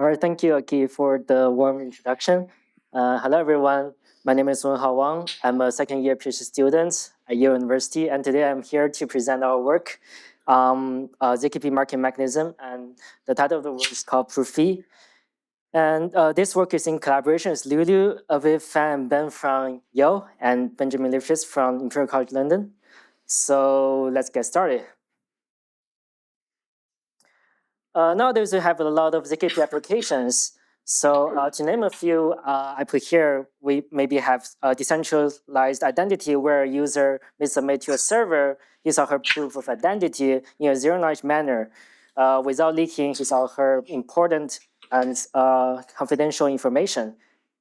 All right, thank you, Aki, for the warm introduction. Hello, everyone. My name is Wenhao Wang. I'm a second-year PhD student at Yale University, and today I'm here to present our work, ZKP market mechanism, and the title of the work is called Proooɸ. And this work is in collaboration with Lulu, Aviv, Fan, and Ben from Yale, and Benjamin Lifshitz from Imperial College London. So let's get started. Nowadays, we have a lot of ZKP applications. So to name a few, I put here, we maybe have a decentralized identity where a user may submit to a server his or her proof of identity in a zero-knowledge manner without leaking his or her important and confidential information.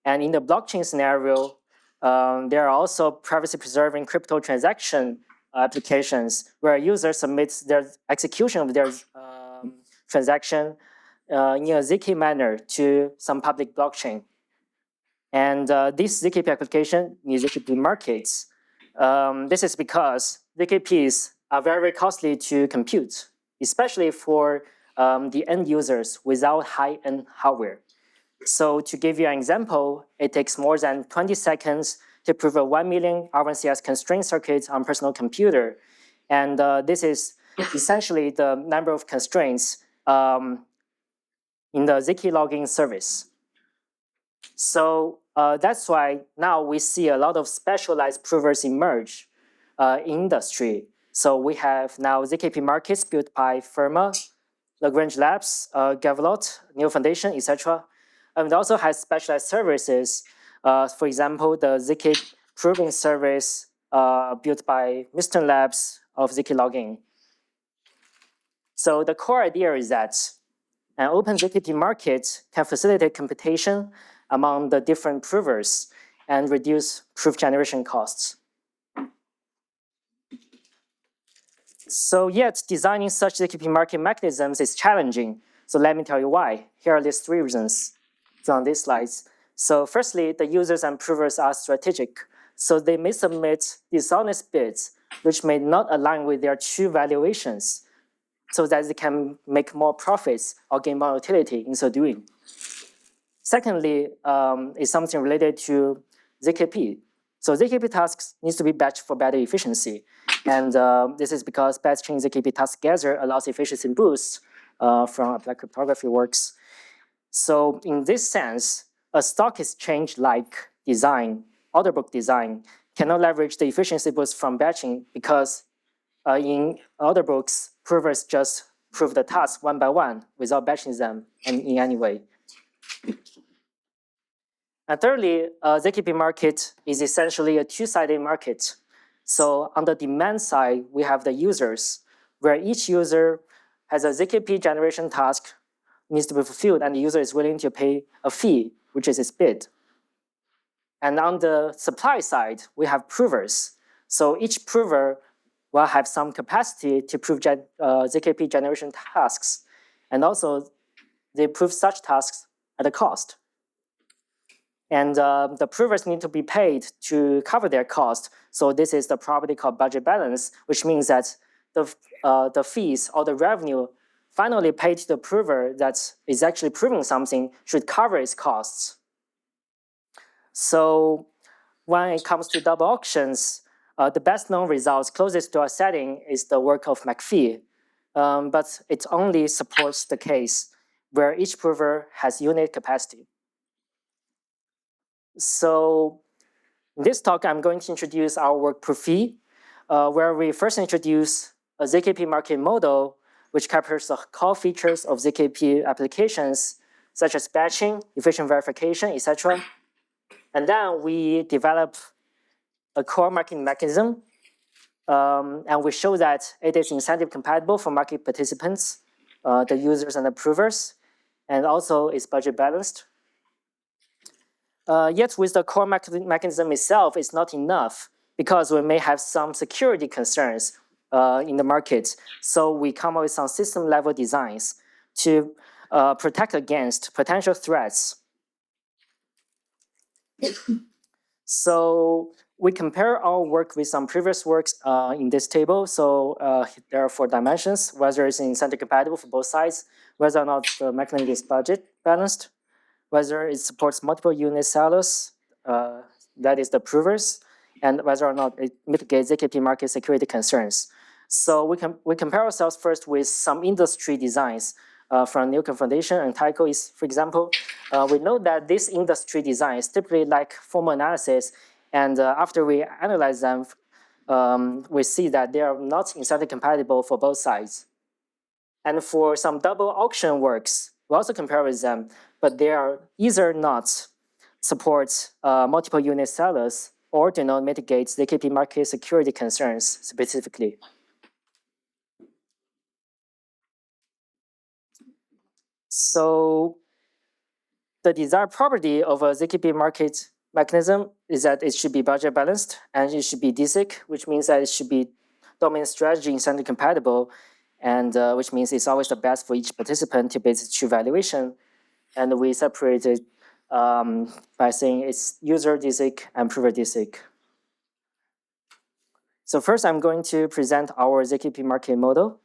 And in the blockchain scenario, there are also privacy-preserving crypto transaction applications where a user submits their execution of their transaction in a ZK manner to some public blockchain. And this ZKP application needs ZKP markets. This is because ZKPs are very costly to compute, especially for the end users without high-end hardware. So to give you an example, it takes more than 20 seconds to prove a 1 million R1CS constraint circuit on personal computer. And this is essentially the number of constraints in the ZK logging service. So that's why now we see a lot of specialized provers emerge in industry. So we have now ZKP markets built by Firma, Lagrange Labs, Gavelot, Neo Foundation, etc. And it also has specialized services. For example, the ZK proving service built by Miston Labs of ZK logging. So the core idea is that an open ZKP market can facilitate computation among the different provers and reduce proof generation costs. So yet, designing such ZKP market mechanisms is challenging. So let me tell you why. Here are these 3 reasons from these slides. So firstly, the users and provers are strategic. So they may submit dishonest bids, which may not align with their true valuations, so that they can make more profits or gain more utility in so doing. Secondly, is something related to ZKP. So ZKP tasks needs to be batched for better efficiency. And this is because batching ZKP tasks together allows efficiency boosts from applied cryptography works. So in this sense, a stock exchange-like design, order book design, cannot leverage the efficiency boost from batching because in order books, provers just prove the tasks one by one without batching them in any way. And thirdly, ZKP market is essentially a two-sided market. So on the demand side, we have the users, where each user has a ZKP generation task needs to be fulfilled, and the user is willing to pay a fee, which is its bid. And on the supply side, we have provers. So each prover will have some capacity to prove ZKP generation tasks, and also they prove such tasks at a cost. And the provers need to be paid to cover their cost. So this is the property called budget balance, which means that the fees or the revenue finally paid to the prover that is actually proving something should cover its costs. So when it comes to double auctions, the best known results closest to our setting is the work of McPhee, but it only supports the case where each prover has unit capacity. So in this talk, I'm going to introduce our work Proooɸ, where we first introduce a ZKP market model, which captures the core features of ZKP applications, such as batching, efficient verification, etc. And then we develop a core market mechanism, and we show that it is incentive compatible for market participants, the users and the provers, and also is budget balanced. Yet with the core mechanism itself, it's not enough because we may have some security concerns in the market. So we come up with some system level designs to protect against potential threats. So we compare our work with some previous works in this table. So there are 4 dimensions: whether it's incentive compatible for both sides, whether or not the mechanism is budget balanced, whether it supports multiple unit sellers, that is the provers, and whether or not it mitigates ZKP market security concerns. So we compare ourselves first with some industry designs from Newcomb Foundation and Tycho is, for example. We know that these industry designs typically lack formal analysis, and after we analyze them, we see that they are not incentive compatible for both sides. And for some double auction works, we also compare with them, but they are either not support multiple unit sellers or do not mitigate ZKP market security concerns specifically. So the desired property of a ZKP market mechanism is that it should be budget balanced and it should be DSIC, which means that it should be dominant strategy incentive compatible, and which means it's always the best for each participant to base true valuation. And we separate it by saying it's user DSIC and prover DSIC. So first, I'm going to present our ZKP market model.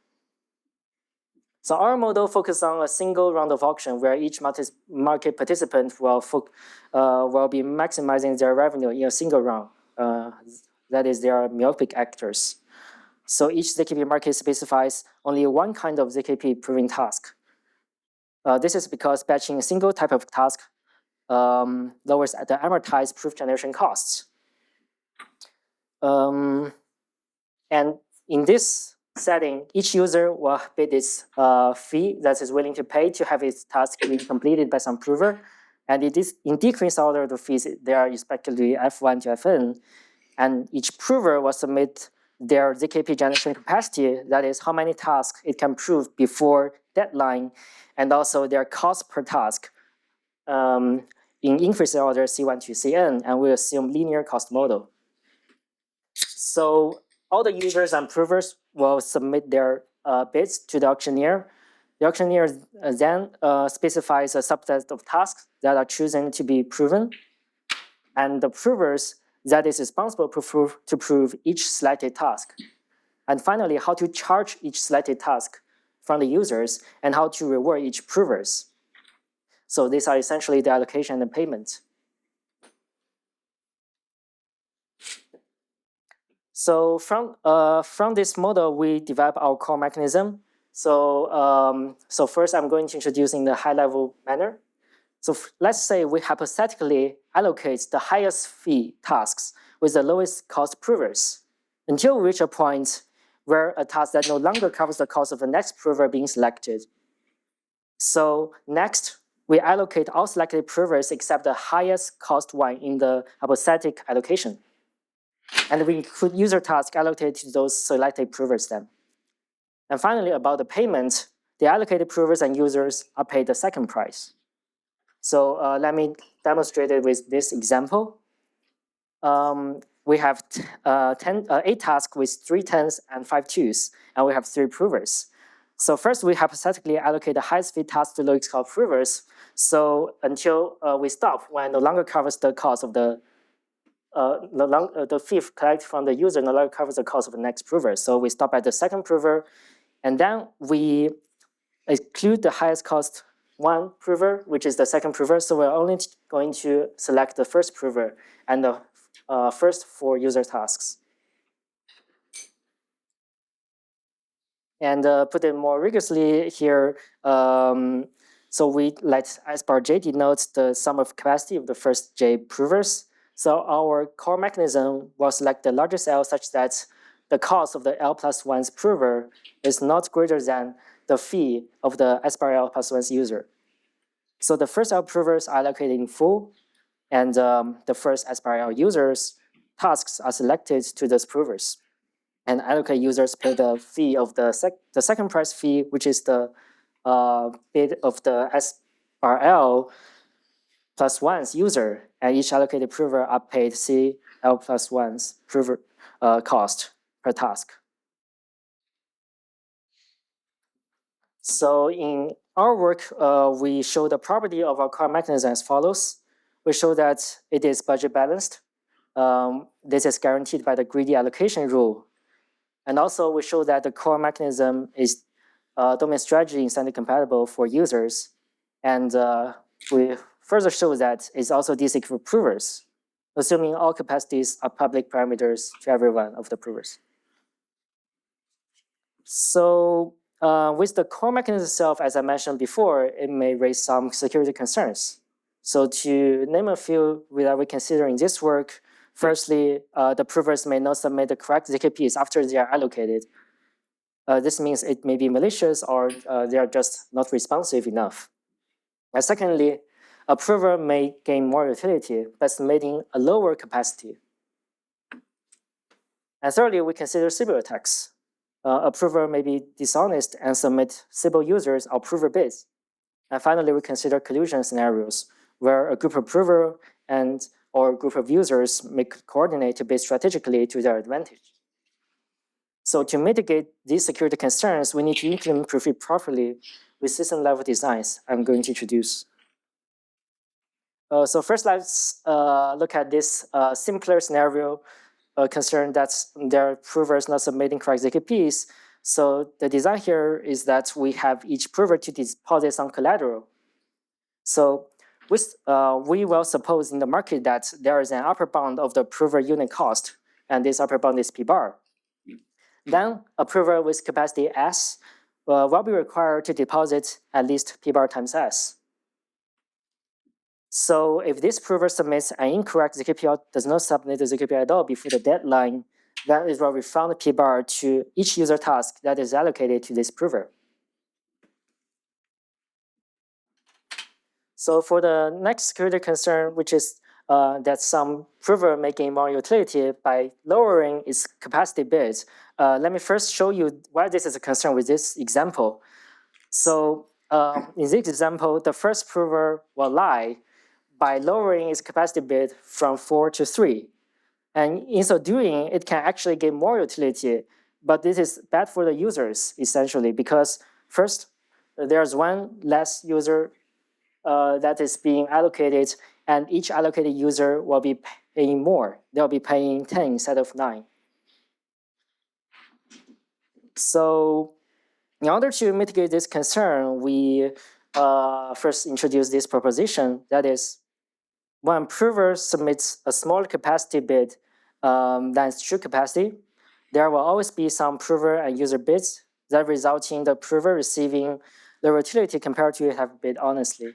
So our model focuses on a single round of auction where each market participant will be maximizing their revenue in a single round. That is, they are myopic actors. So each ZKP market specifies only one kind of ZKP proving task. This is because batching a single type of task lowers the amortized proof generation costs. And in this setting, each user will bid its fee that is willing to pay to have its task be completed by some prover. And it is in decreased order, the fees, they are respectively F1 to Fn. And each prover will submit their ZKP generation capacity, that is how many tasks it can prove before deadline, and also their cost per task in increasing order C1 to Cn, and we assume linear cost model. So all the users and provers will submit their bids to the auctioneer. The auctioneer then specifies a subset of tasks that are chosen to be proven, and the provers that is responsible to prove each selected task. And finally, how to charge each selected task from the users and how to reward each provers. So these are essentially the allocation and payment. So from this model, we develop our core mechanism. So first, I'm going to introduce in the high-level manner. So let's say we hypothetically allocate the highest fee tasks with the lowest cost provers until we reach a point where a task that no longer covers the cost of the next prover being selected. So next, we allocate all selected provers except the highest cost one in the hypothetic allocation. And we include user task allocated to those selected provers then. And finally, about the payment, the allocated provers and users are paid the second price. So let me demonstrate it with this example. We have 8 tasks with 3 10s and 5 2s, and we have 3 provers. So first, we hypothetically allocate the highest fee task to lowest cost provers. So until we stop when no longer covers the cost of the fee collected from the user no longer covers the cost of the next prover. So we stop at the second prover, and then we exclude the highest cost one prover, which is the second prover. So we're only going to select the first prover and the first 4 user tasks. And put it more rigorously here, so we let S bar J denote the sum of capacity of the first J provers. So our core mechanism will select the largest L such that the cost of the L plus 1's prover is not greater than the fee of the S bar L plus 1's user. So the first L provers are allocated in full, and the first S bar L users tasks are selected to those provers. And allocate users pay the fee of the second price fee, which is the bid of the S bar L plus 1's user, and each allocated prover are paid C L plus 1's prover cost per task. So in our work, we show the property of our core mechanism as follows. We show that it is budget balanced. This is guaranteed by the greedy allocation rule. And also, we show that the core mechanism is domain strategy incentive compatible for users. And we further show that it's also DC for provers, assuming all capacities are public parameters to every one of the provers. So with the core mechanism itself, as I mentioned before, it may raise some security concerns. So to name a few that we consider in this work, firstly, the provers may not submit the correct ZKPs after they are allocated. This means it may be malicious or they are just not responsive enough. And secondly, a prover may gain more utility by submitting a lower capacity. And thirdly, we consider Sybil attacks. A prover may be dishonest and submit Sybil users or prover bids. And finally, we consider collusion scenarios where a group of prover and or a group of users may coordinate to bid strategically to their advantage. So to mitigate these security concerns, we need to implement Prooof properly with system-level designs I'm going to introduce. So first, let's look at this simpler scenario concern that there are provers not submitting correct ZKPs. So the design here is that we have each prover to deposit some collateral. So we will suppose in the market that there is an upper bound of the prover unit cost, and this upper bound is P bar. Then a prover with capacity S will be required to deposit at least P bar times S. So if this prover submits an incorrect ZKP or does not submit the ZKP at all before the deadline, then it will refund P bar to each user task that is allocated to this prover. So for the next security concern, which is that some prover may gain more utility by lowering its capacity bids, let me first show you why this is a concern with this example. So in this example, the first prover will lie by lowering its capacity bid from 4 to 3. And in so doing, it can actually gain more utility, but this is bad for the users, essentially, because first, there's one less user that is being allocated, and each allocated user will be paying more. They'll be paying 10 instead of 9. So in order to mitigate this concern, we first introduce this proposition, that is, when prover submits a smaller capacity bid than its true capacity, there will always be some prover and user bids that result in the prover receiving lower utility compared to have bid honestly.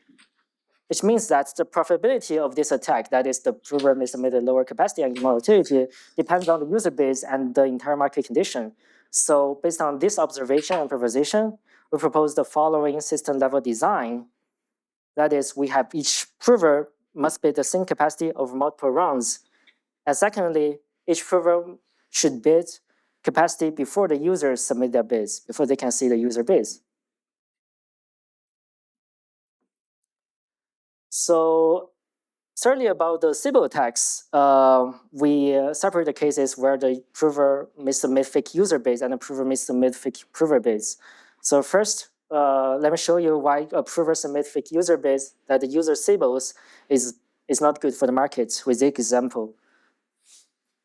Which means that the profitability of this attack, that is the prover may submit a lower capacity and more utility, depends on the user bids and the entire market condition. So based on this observation and proposition, we propose the following system level design. That is, we have each prover must bid the same capacity over multiple rounds. And secondly, each prover should bid capacity before the users submit their bids, before they can see the user bids. So certainly about the Sybil attacks, we separate the cases where the prover may submit fake user bids and the prover may submit fake prover bids. So first, let me show you why a prover submit fake user bids that the user Sybil's is not good for the market with this example.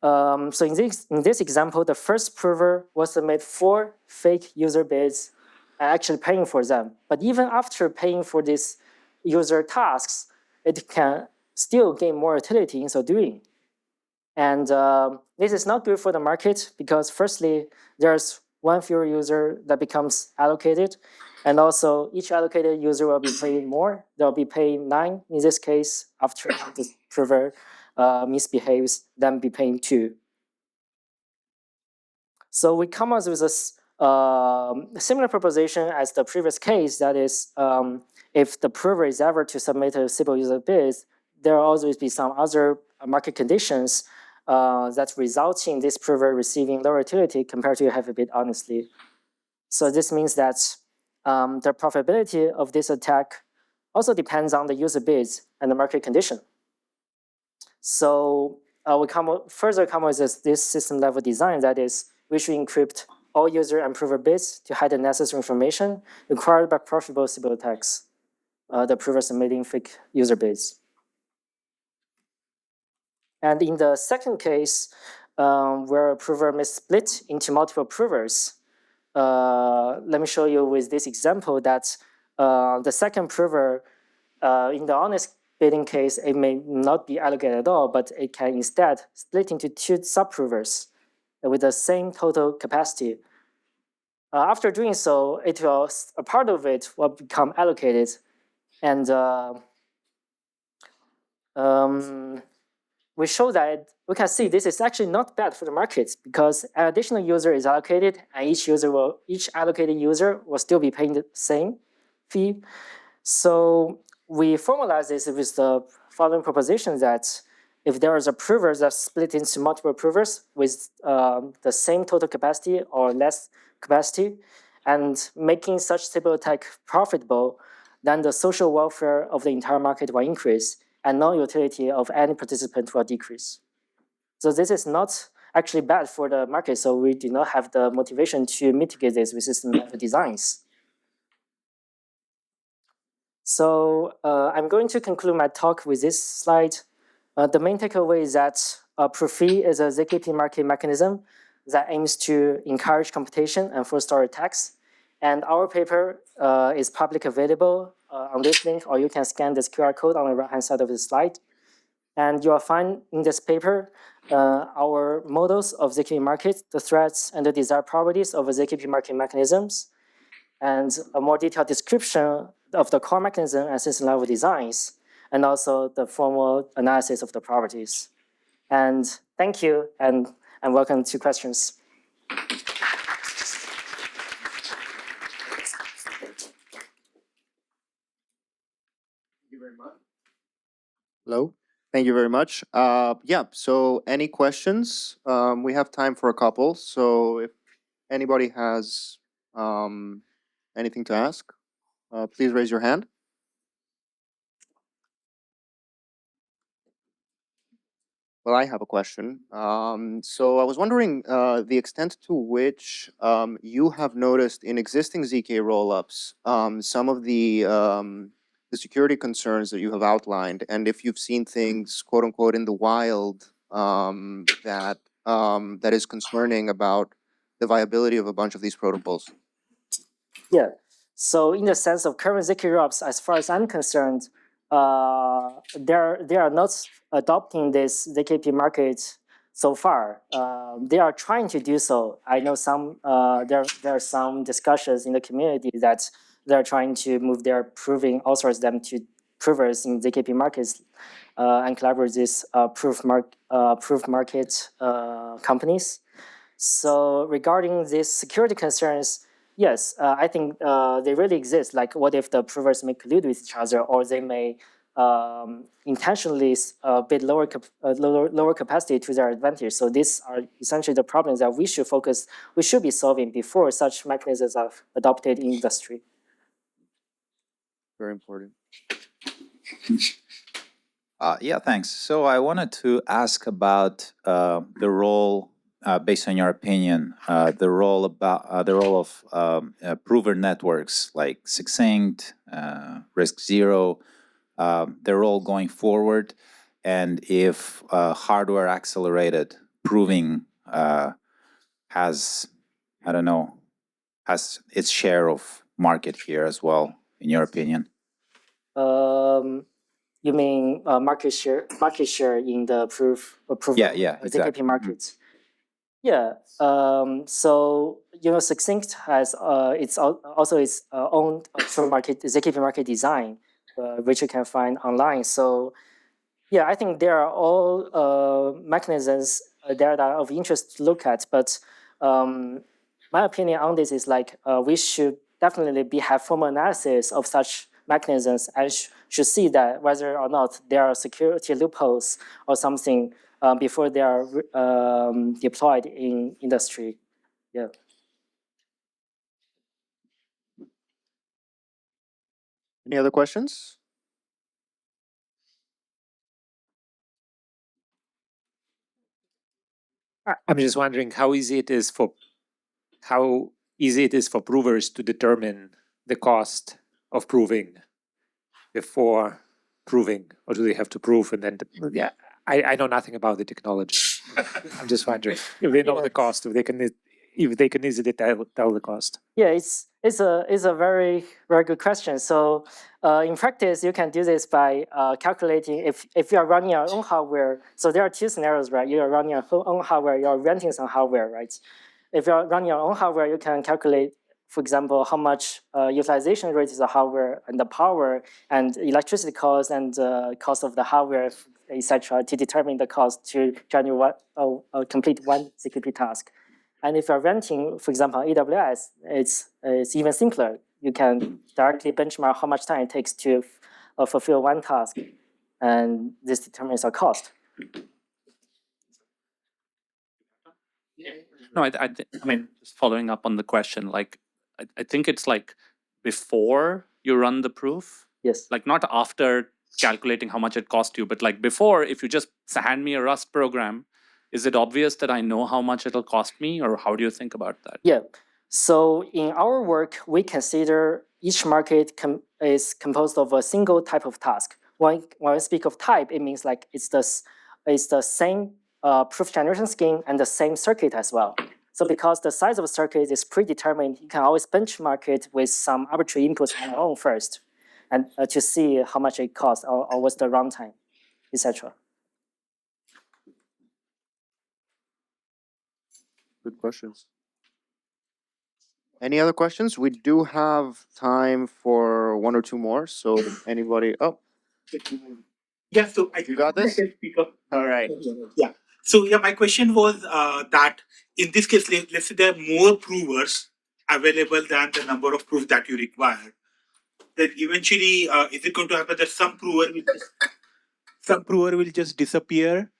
So in this example, the first prover will submit 4 fake user bids and actually paying for them. But even after paying for these user tasks, it can still gain more utility in so doing. And this is not good for the market because firstly, there's one fewer user that becomes allocated. And also each allocated user will be paying more. They'll be paying 9 in this case after the prover misbehaves, then be paying 2. So we come up with a similar proposition as the previous case, that is, if the prover is ever to submit a Sybil user bid, there will always be some other market conditions that result in this prover receiving lower utility compared to have a bid honestly. So this means that the profitability of this attack also depends on the user bids and the market condition. So we further come with this system level design, that is, we should encrypt all user and prover bids to hide the necessary information required by profitable Sybil attacks, the prover submitting fake user bids. And in the second case, where a prover may split into multiple provers, let me show you with this example that the second prover, in the honest bidding case, it may not be allocated at all, but it can instead split into two subprovers with the same total capacity. After doing so, a part of it will become allocated, and we show that we can see this is actually not bad for the market because an additional user is allocated, and each allocated user will still be paying the same fee. So we formalize this with the following proposition that if there is a prover that's split into multiple provers with the same total capacity or less capacity, and making such stable attack profitable, then the social welfare of the entire market will increase and non-utility of any participant will decrease. So this is not actually bad for the market, so we do not have the motivation to mitigate this with system level designs. So I'm going to conclude my talk with this slide. The main takeaway is that Proooɸ is a ZKP market mechanism that aims to encourage competition and foster attacks. And our paper is publicly available on this link, or you can scan this QR code on the right-hand side of the slide. And you will find in this paper our models of ZKP market, the threats and the desired properties of a ZKP market mechanisms, and a more detailed description of the core mechanism and system level designs, and also the formal analysis of the properties. And thank you, and welcome to questions. Hello, thank you very much. Yeah, so any questions? We have time for a couple, so if anybody has anything to ask, please raise your hand. Well, I have a question. So I was wondering the extent to which you have noticed in existing ZK rollups some of the security concerns that you have outlined, and if you've seen things, quote unquote, in the wild that is concerning about the viability of a bunch of these protocols. Yeah. So in the sense of current ZK rollups, as far as I'm concerned, they are not adopting this ZKP market so far. They are trying to do so. I know some there are some discussions in the community that they're trying to move their proving, outsource them to provers in ZKP markets and collaborate with these proof market companies. So regarding these security concerns, yes, I think they really exist. Like, what if the provers may collude with each other, or they may intentionally bid lower capacity to their advantage? So these are essentially the problems that we should be solving before such mechanisms are adopted in industry. Very important. Yeah, thanks. So I wanted to ask about the role, based on your opinion, the role of prover networks like Succinct, Risk Zero, their role going forward, and if hardware accelerated proving has, I don't know, has its share of market here as well, in your opinion? You mean market share in the proof Yeah, exactly. ZKP markets? Yeah. So Succinct has its own ZKP market design, which you can find online. So yeah, I think there are all mechanisms there that are of interest to look at. But my opinion on this is like we should definitely have formal analysis of such mechanisms and should see that whether or not there are security loopholes or something before they are deployed in industry. Yeah. Any other questions? I'm just wondering how easy it is for provers to determine the cost of proving before proving, or do they have to prove and then? Yeah, I know nothing about the technology. I'm just wondering if they know Yeah. the cost, if they can easily tell the cost. Yeah, it's a very good question. So in practice, you can do this by calculating if you are running your own hardware. So there are two scenarios, right? You are running your own hardware. You are renting some hardware, right? If you are running your own hardware, you can calculate, for example, how much utilization rate is the hardware and the power and electricity cost and cost of the hardware, etc., to determine the cost to complete one CKP task. And if you're renting, for example, AWS, it's even simpler. You can directly benchmark how much time it takes to fulfill one task, and this determines the cost. No, I mean, just following up on the question, like, I think it's like before you run the proof, Yes. like not after calculating how much it cost you, but like before, if you just hand me a Rust program, is it obvious that I know how much it'll cost me, or how do you think about that? Yeah. So in our work, we consider each market is composed of a single type of task. When we speak of type, it means like it's the same proof generation scheme and the same circuit as well. So because the size of a circuit is predetermined, you can always benchmark it with some arbitrary inputs on your own first, and to see how much it costs or what's the runtime, etc. Good questions. Any other questions? We do have time for one or two more. So anybody? Oh, Yeah, so You got this? I can speak up. all right. Yeah. So yeah, my question was that in this case, let's say there are more provers available than the number of proofs that you require. Then eventually, is it going to happen that some prover will just disappear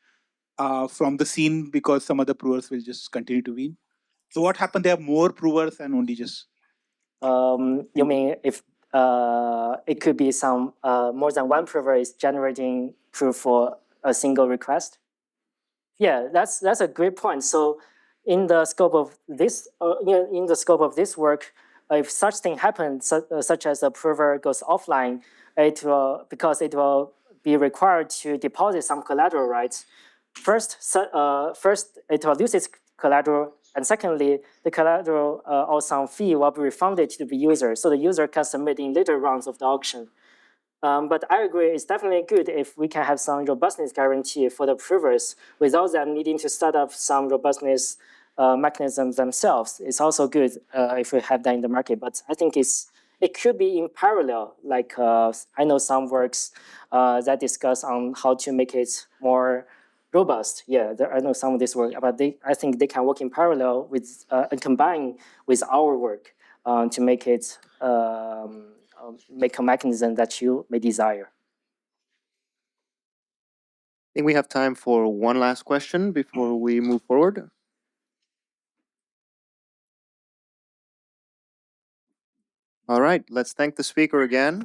from the scene because some other provers will just continue to win? So what happened? There are more provers and only just. You mean if it could be some more than one prover is generating proof for a single request? Yeah, that's a great point. So in the scope of this work, if such thing happens, such as a prover goes offline, because it will be required to deposit some collateral, right? First, it will lose its collateral, and secondly, the collateral or some fee will be refunded to the user, so the user can submit in later rounds of the auction. But I agree, it's definitely good if we can have some robustness guarantee for the provers without them needing to start up some robustness mechanisms themselves. It's also good if we have that in the market, but I think it could be in parallel. Like I know some works that discuss on how to make it more robust. Yeah, I know some of this work, but I think they can work in parallel with and combine with our work to make it make a mechanism that you may desire. I think we have time for one last question before we move forward. All right, let's thank the speaker again.